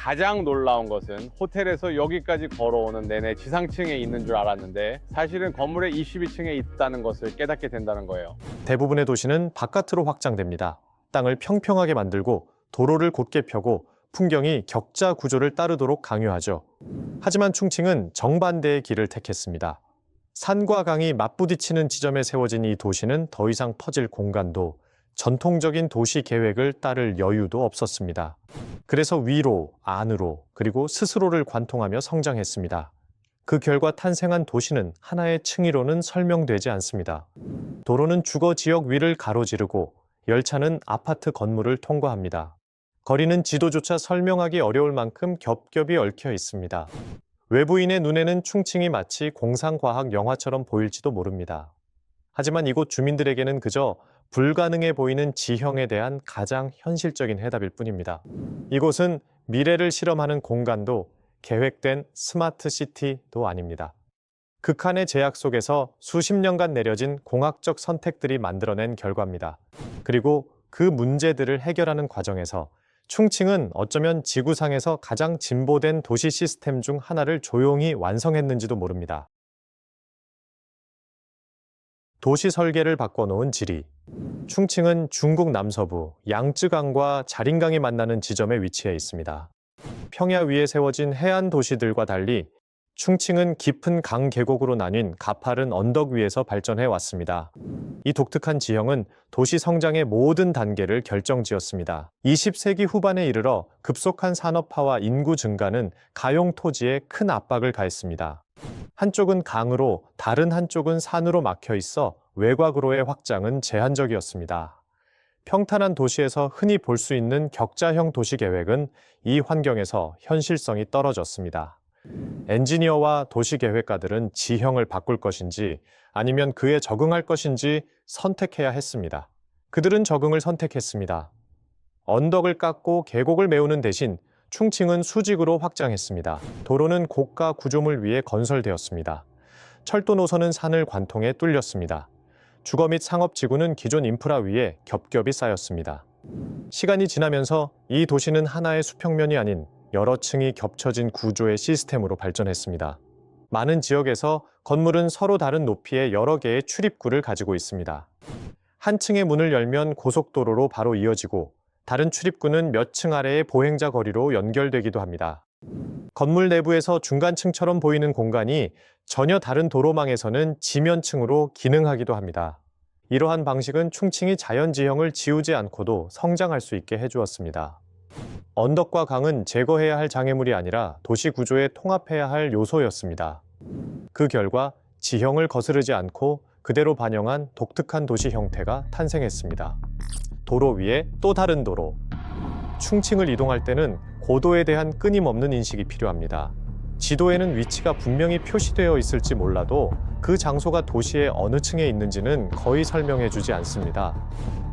가장 놀라운 것은 호텔에서 여기까지 걸어오는 내내 지상층에 있는 줄 알았는데 사실은 건물의 22층에 있다는 것을 깨닫게 된다는 거예요. 대부분의 도시는 바깥으로 확장됩니다. 땅을 평평하게 만들고 도로를 곧게 펴고 풍경이 격자 구조를 따르도록 강요하죠. 하지만 충칭은 정반대의 길을 택했습니다. 산과 강이 맞부딪히는 지점에 세워진 이 도시는 더 이상 퍼질 공간도 전통적인 도시 계획을 따를 여유도 없었습니다. 그래서 위로, 안으로, 그리고 스스로를 관통하며 성장했습니다. 그 결과 탄생한 도시는 하나의 층위로는 설명되지 않습니다. 도로는 주거 지역 위를 가로지르고 열차는 아파트 건물을 통과합니다. 거리는 지도조차 설명하기 어려울 만큼 겹겹이 얽혀 있습니다. 외부인의 눈에는 충칭이 마치 공상과학 영화처럼 보일지도 모릅니다. 하지만 이곳 주민들에게는 그저 불가능해 보이는 지형에 대한 가장 현실적인 해답일 뿐입니다. 이곳은 미래를 실험하는 공간도 계획된 스마트 시티도 아닙니다. 극한의 제약 속에서 수십 년간 내려진 공학적 선택들이 만들어낸 결과입니다. 그리고 그 문제들을 해결하는 과정에서 충칭은 어쩌면 지구상에서 가장 진보된 도시 시스템 중 하나를 조용히 완성했는지도 모릅니다. 도시 설계를 바꿔놓은 지리. 충칭은 중국 남서부 양쯔강과 자린강이 만나는 지점에 위치해 있습니다. 평야 위에 세워진 해안 도시들과 달리 충칭은 깊은 강 계곡으로 나뉜 가파른 언덕 위에서 발전해 왔습니다. 이 독특한 지형은 도시 성장의 모든 단계를 결정지었습니다. 20세기 후반에 이르러 급속한 산업화와 인구 증가는 가용 토지에 큰 압박을 가했습니다. 한쪽은 강으로 다른 한쪽은 산으로 막혀 있어 외곽으로의 확장은 제한적이었습니다. 평탄한 도시에서 흔히 볼 수 있는 격자형 도시 계획은 이 환경에서 현실성이 떨어졌습니다. 엔지니어와 도시계획가들은 지형을 바꿀 것인지 아니면 그에 적응할 것인지 선택해야 했습니다. 그들은 적응을 선택했습니다. 언덕을 깎고 계곡을 메우는 대신 충칭은 수직으로 확장했습니다. 도로는 고가 구조물 위에 건설되었습니다. 철도 노선은 산을 관통해 뚫렸습니다. 주거 및 상업지구는 기존 인프라 위에 겹겹이 쌓였습니다. 시간이 지나면서 이 도시는 하나의 수평면이 아닌 여러 층이 겹쳐진 구조의 시스템으로 발전했습니다. 많은 지역에서 건물은 서로 다른 높이의 여러 개의 출입구를 가지고 있습니다. 한 층의 문을 열면 고속도로로 바로 이어지고 다른 출입구는 몇 층 아래의 보행자 거리로 연결되기도 합니다. 건물 내부에서 중간층처럼 보이는 공간이 전혀 다른 도로망에서는 지면층으로 기능하기도 합니다. 이러한 방식은 충칭이 자연지형을 지우지 않고도 성장할 수 있게 해주었습니다. 언덕과 강은 제거해야 할 장애물이 아니라 도시 구조에 통합해야 할 요소였습니다. 그 결과 지형을 거스르지 않고 그대로 반영한 독특한 도시 형태가 탄생했습니다. 도로 위에 또 다른 도로. 충칭을 이동할 때는 고도에 대한 끊임없는 인식이 필요합니다. 지도에는 위치가 분명히 표시되어 있을지 몰라도 그 장소가 도시의 어느 층에 있는지는 거의 설명해주지 않습니다.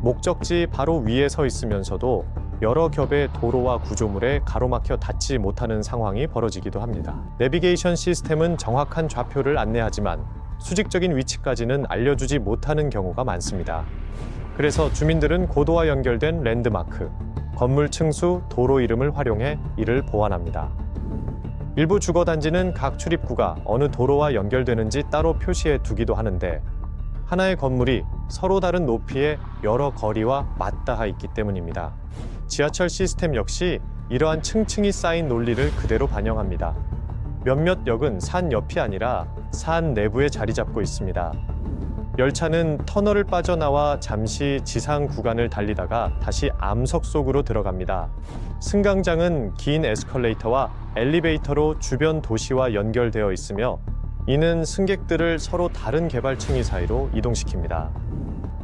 목적지 바로 위에 서 있으면서도 여러 겹의 도로와 구조물에 가로막혀 닿지 못하는 상황이 벌어지기도 합니다. 내비게이션 시스템은 정확한 좌표를 안내하지만 수직적인 위치까지는 알려주지 못하는 경우가 많습니다. 그래서 주민들은 고도와 연결된 랜드마크, 건물 층수, 도로 이름을 활용해 이를 보완합니다. 일부 주거단지는 각 출입구가 어느 도로와 연결되는지 따로 표시해 두기도 하는데 하나의 건물이 서로 다른 높이의 여러 거리와 맞닿아 있기 때문입니다. 지하철 시스템 역시 이러한 층층이 쌓인 논리를 그대로 반영합니다. 몇몇 역은 산 옆이 아니라 산 내부에 자리 잡고 있습니다. 열차는 터널을 빠져나와 잠시 지상 구간을 달리다가 다시 암석 속으로 들어갑니다. 승강장은 긴 에스컬레이터와 엘리베이터로 주변 도시와 연결되어 있으며 이는 승객들을 서로 다른 개발층위 사이로 이동시킵니다.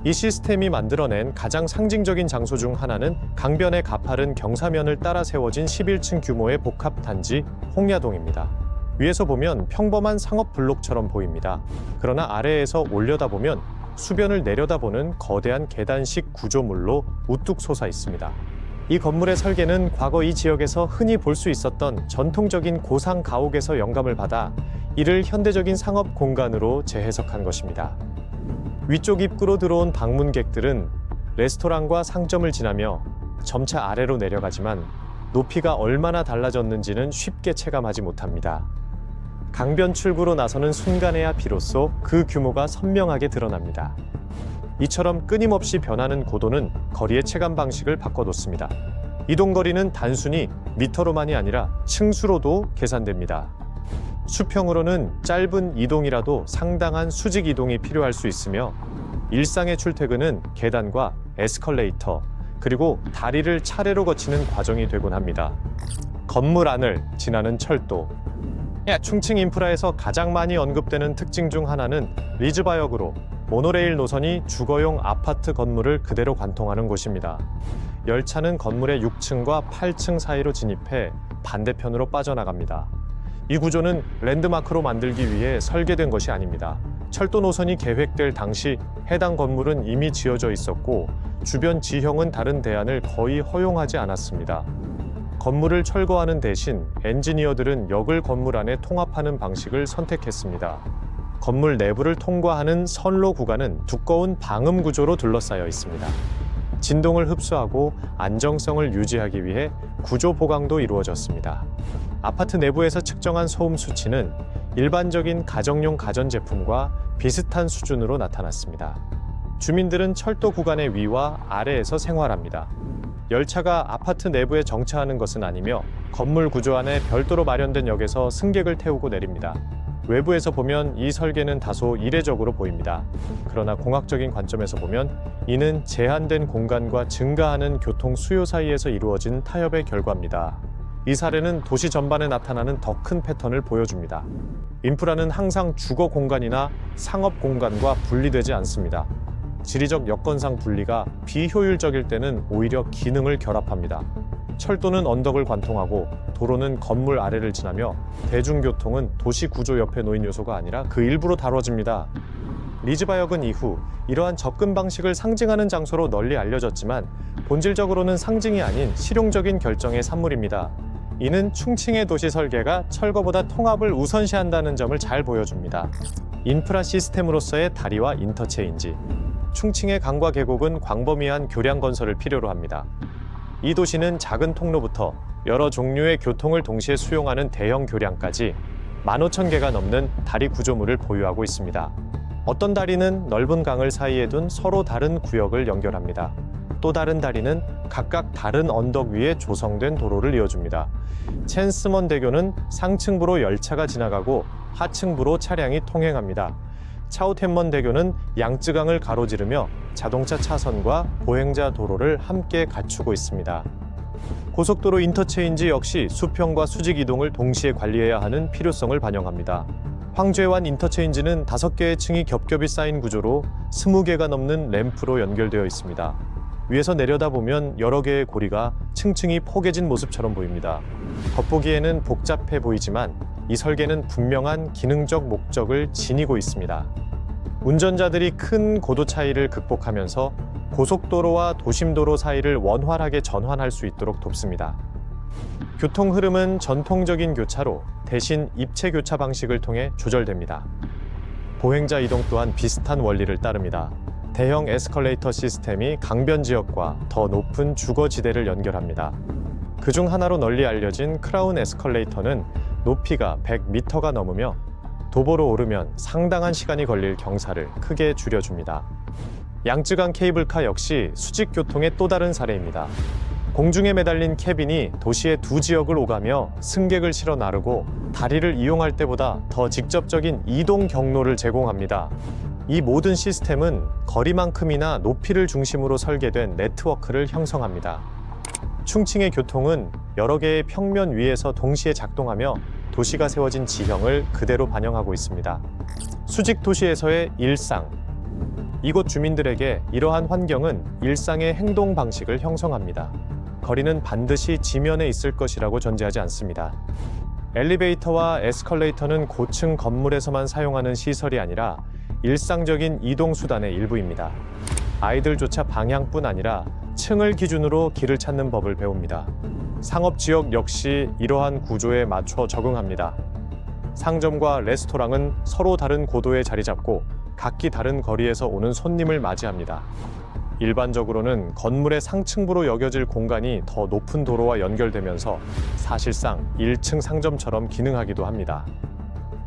이 시스템이 만들어낸 가장 상징적인 장소 중 하나는 강변의 가파른 경사면을 따라 세워진 11층 규모의 복합단지 홍야동입니다. 위에서 보면 평범한 상업 블록처럼 보입니다. 그러나 아래에서 올려다보면 수변을 내려다보는 거대한 계단식 구조물로 우뚝 솟아 있습니다. 이 건물의 설계는 과거 이 지역에서 흔히 볼 수 있었던 전통적인 고상 가옥에서 영감을 받아 이를 현대적인 상업 공간으로 재해석한 것입니다. 위쪽 입구로 들어온 방문객들은 레스토랑과 상점을 지나며 점차 아래로 내려가지만 높이가 얼마나 달라졌는지는 쉽게 체감하지 못합니다. 강변 출구로 나서는 순간에야 비로소 그 규모가 선명하게 드러납니다. 이처럼 끊임없이 변하는 고도는 거리의 체감 방식을 바꿔놓습니다. 이동거리는 단순히 미터로만이 아니라 층수로도 계산됩니다. 수평으로는 짧은 이동이라도 상당한 수직 이동이 필요할 수 있으며 일상의 출퇴근은 계단과 에스컬레이터, 그리고 다리를 차례로 거치는 과정이 되곤 합니다. 건물 안을 지나는 철도. 충칭 인프라에서 가장 많이 언급되는 특징 중 하나는 리즈바역으로 모노레일 노선이 주거용 아파트 건물을 그대로 관통하는 곳입니다. 열차는 건물의 6층과 8층 사이로 진입해 반대편으로 빠져나갑니다. 이 구조는 랜드마크로 만들기 위해 설계된 것이 아닙니다. 철도 노선이 계획될 당시 해당 건물은 이미 지어져 있었고 주변 지형은 다른 대안을 거의 허용하지 않았습니다. 건물을 철거하는 대신 엔지니어들은 역을 건물 안에 통합하는 방식을 선택했습니다. 건물 내부를 통과하는 선로 구간은 두꺼운 방음 구조로 둘러싸여 있습니다. 진동을 흡수하고 안정성을 유지하기 위해 구조 보강도 이루어졌습니다. 아파트 내부에서 측정한 소음 수치는 일반적인 가정용 가전제품과 비슷한 수준으로 나타났습니다. 주민들은 철도 구간의 위와 아래에서 생활합니다. 열차가 아파트 내부에 정차하는 것은 아니며 건물 구조 안에 별도로 마련된 역에서 승객을 태우고 내립니다. 외부에서 보면 이 설계는 다소 이례적으로 보입니다. 그러나 공학적인 관점에서 보면 이는 제한된 공간과 증가하는 교통 수요 사이에서 이루어진 타협의 결과입니다. 이 사례는 도시 전반에 나타나는 더 큰 패턴을 보여줍니다. 인프라는 항상 주거 공간이나 상업 공간과 분리되지 않습니다. 지리적 여건상 분리가 비효율적일 때는 오히려 기능을 결합합니다. 철도는 언덕을 관통하고 도로는 건물 아래를 지나며 대중교통은 도시 구조 옆에 놓인 요소가 아니라 그 일부로 다뤄집니다. 리즈바역은 이후 이러한 접근 방식을 상징하는 장소로 널리 알려졌지만 본질적으로는 상징이 아닌 실용적인 결정의 산물입니다. 이는 충칭의 도시 설계가 철거보다 통합을 우선시한다는 점을 잘 보여줍니다. 인프라 시스템으로서의 다리와 인터체인지. 충칭의 강과 계곡은 광범위한 교량 건설을 필요로 합니다. 이 도시는 작은 통로부터 여러 종류의 교통을 동시에 수용하는 대형 교량까지 15,000개가 넘는 다리 구조물을 보유하고 있습니다. 어떤 다리는 넓은 강을 사이에 둔 서로 다른 구역을 연결합니다. 또 다른 다리는 각각 다른 언덕 위에 조성된 도로를 이어줍니다. 첸스먼 대교는 상층부로 열차가 지나가고 하층부로 차량이 통행합니다. 차오텐먼 대교는 양쯔강을 가로지르며 자동차 차선과 보행자 도로를 함께 갖추고 있습니다. 고속도로 인터체인지 역시 수평과 수직 이동을 동시에 관리해야 하는 필요성을 반영합니다. 황제완 인터체인지는 5개의 층이 겹겹이 쌓인 구조로 20개가 넘는 램프로 연결되어 있습니다. 위에서 내려다보면 여러 개의 고리가 층층이 포개진 모습처럼 보입니다. 겉보기에는 복잡해 보이지만 이 설계는 분명한 기능적 목적을 지니고 있습니다. 운전자들이 큰 고도 차이를 극복하면서 고속도로와 도심도로 사이를 원활하게 전환할 수 있도록 돕습니다. 교통 흐름은 전통적인 교차로 대신 입체 교차 방식을 통해 조절됩니다. 보행자 이동 또한 비슷한 원리를 따릅니다. 대형 에스컬레이터 시스템이 강변 지역과 더 높은 주거지대를 연결합니다. 그중 하나로 널리 알려진 크라운 에스컬레이터는 높이가 100m가 넘으며 도보로 오르면 상당한 시간이 걸릴 경사를 크게 줄여줍니다. 양쯔강 케이블카 역시 수직 교통의 또 다른 사례입니다. 공중에 매달린 캐빈이 도시의 두 지역을 오가며 승객을 실어 나르고 다리를 이용할 때보다 더 직접적인 이동 경로를 제공합니다. 이 모든 시스템은 거리만큼이나 높이를 중심으로 설계된 네트워크를 형성합니다. 충칭의 교통은 여러 개의 평면 위에서 동시에 작동하며 도시가 세워진 지형을 그대로 반영하고 있습니다. 수직 도시에서의 일상. 이곳 주민들에게 이러한 환경은 일상의 행동 방식을 형성합니다. 거리는 반드시 지면에 있을 것이라고 전제하지 않습니다. 엘리베이터와 에스컬레이터는 고층 건물에서만 사용하는 시설이 아니라 일상적인 이동 수단의 일부입니다. 아이들조차 방향뿐 아니라 층을 기준으로 길을 찾는 법을 배웁니다. 상업지역 역시 이러한 구조에 맞춰 적응합니다. 상점과 레스토랑은 서로 다른 고도에 자리 잡고 각기 다른 거리에서 오는 손님을 맞이합니다. 일반적으로는 건물의 상층부로 여겨질 공간이 더 높은 도로와 연결되면서 사실상 1층 상점처럼 기능하기도 합니다.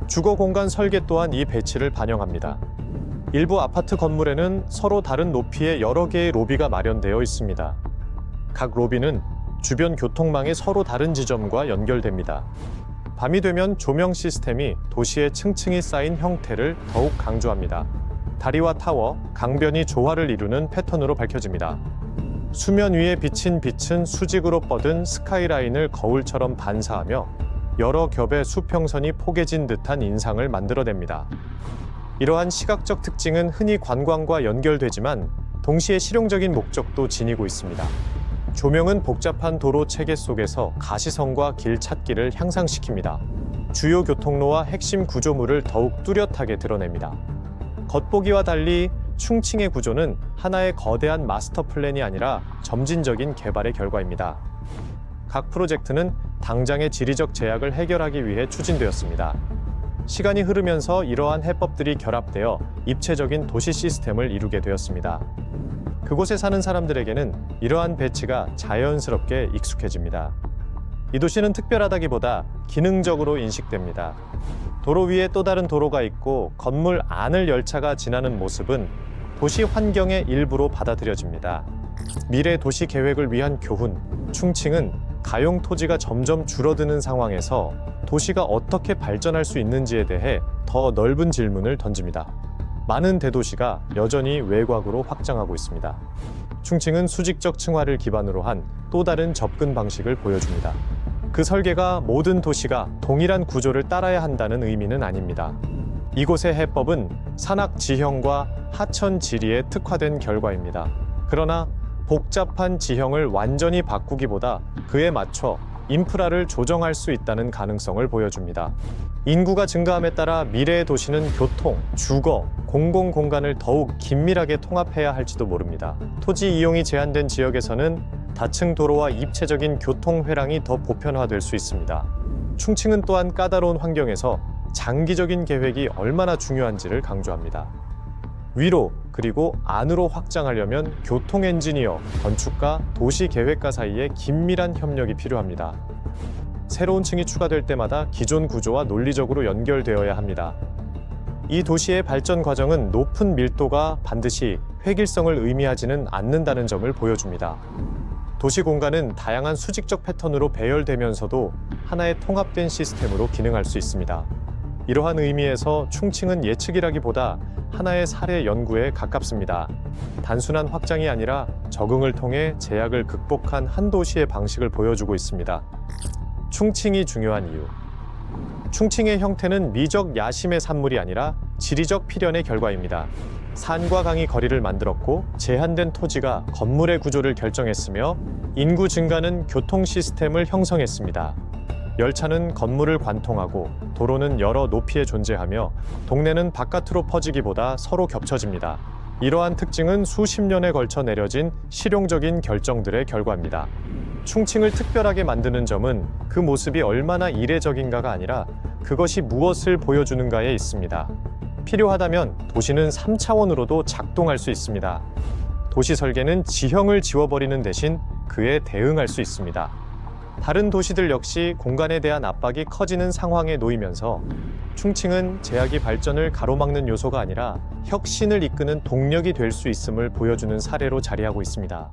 주거 공간 설계 또한 이 배치를 반영합니다. 일부 아파트 건물에는 서로 다른 높이의 여러 개의 로비가 마련되어 있습니다. 각 로비는 주변 교통망의 서로 다른 지점과 연결됩니다. 밤이 되면 조명 시스템이 도시의 층층이 쌓인 형태를 더욱 강조합니다. 다리와 타워, 강변이 조화를 이루는 패턴으로 밝혀집니다. 수면 위에 비친 빛은 수직으로 뻗은 스카이라인을 거울처럼 반사하며 여러 겹의 수평선이 포개진 듯한 인상을 만들어냅니다. 이러한 시각적 특징은 흔히 관광과 연결되지만 동시에 실용적인 목적도 지니고 있습니다. 조명은 복잡한 도로 체계 속에서 가시성과 길 찾기를 향상시킵니다. 주요 교통로와 핵심 구조물을 더욱 뚜렷하게 드러냅니다. 겉보기와 달리 충칭의 구조는 하나의 거대한 마스터 플랜이 아니라 점진적인 개발의 결과입니다. 각 프로젝트는 당장의 지리적 제약을 해결하기 위해 추진되었습니다. 시간이 흐르면서 이러한 해법들이 결합되어 입체적인 도시 시스템을 이루게 되었습니다. 그곳에 사는 사람들에게는 이러한 배치가 자연스럽게 익숙해집니다. 이 도시는 특별하다기보다 기능적으로 인식됩니다. 도로 위에 또 다른 도로가 있고 건물 안을 열차가 지나는 모습은 도시 환경의 일부로 받아들여집니다. 미래 도시 계획을 위한 교훈, 충칭은 가용 토지가 점점 줄어드는 상황에서 도시가 어떻게 발전할 수 있는지에 대해 더 넓은 질문을 던집니다. 많은 대도시가 여전히 외곽으로 확장하고 있습니다. 충칭은 수직적 층화를 기반으로 한 또 다른 접근 방식을 보여줍니다. 그 설계가 모든 도시가 동일한 구조를 따라야 한다는 의미는 아닙니다. 이곳의 해법은 산악 지형과 하천 지리에 특화된 결과입니다. 그러나 복잡한 지형을 완전히 바꾸기보다 그에 맞춰 인프라를 조정할 수 있다는 가능성을 보여줍니다. 인구가 증가함에 따라 미래의 도시는 교통, 주거, 공공공간을 더욱 긴밀하게 통합해야 할지도 모릅니다. 토지 이용이 제한된 지역에서는 다층 도로와 입체적인 교통 회랑이 더 보편화될 수 있습니다. 충칭은 또한 까다로운 환경에서 장기적인 계획이 얼마나 중요한지를 강조합니다. 위로 그리고 안으로 확장하려면 교통 엔지니어, 건축가, 도시 계획가 사이에 긴밀한 협력이 필요합니다. 새로운 층이 추가될 때마다 기존 구조와 논리적으로 연결되어야 합니다. 이 도시의 발전 과정은 높은 밀도가 반드시 획일성을 의미하지는 않는다는 점을 보여줍니다. 도시 공간은 다양한 수직적 패턴으로 배열되면서도 하나의 통합된 시스템으로 기능할 수 있습니다. 이러한 의미에서 충칭은 예측이라기보다 하나의 사례 연구에 가깝습니다. 단순한 확장이 아니라 적응을 통해 제약을 극복한 한 도시의 방식을 보여주고 있습니다. 충칭이 중요한 이유. 충칭의 형태는 미적 야심의 산물이 아니라 지리적 필연의 결과입니다. 산과 강이 거리를 만들었고 제한된 토지가 건물의 구조를 결정했으며 인구 증가는 교통 시스템을 형성했습니다. 열차는 건물을 관통하고 도로는 여러 높이에 존재하며 동네는 바깥으로 퍼지기보다 서로 겹쳐집니다. 이러한 특징은 수십 년에 걸쳐 내려진 실용적인 결정들의 결과입니다. 충칭을 특별하게 만드는 점은 그 모습이 얼마나 이례적인가가 아니라 그것이 무엇을 보여주는가에 있습니다. 필요하다면 도시는 3차원으로도 작동할 수 있습니다. 도시 설계는 지형을 지워버리는 대신 그에 대응할 수 있습니다. 다른 도시들 역시 공간에 대한 압박이 커지는 상황에 놓이면서 충칭은 제약이 발전을 가로막는 요소가 아니라 혁신을 이끄는 동력이 될 수 있음을 보여주는 사례로 자리하고 있습니다.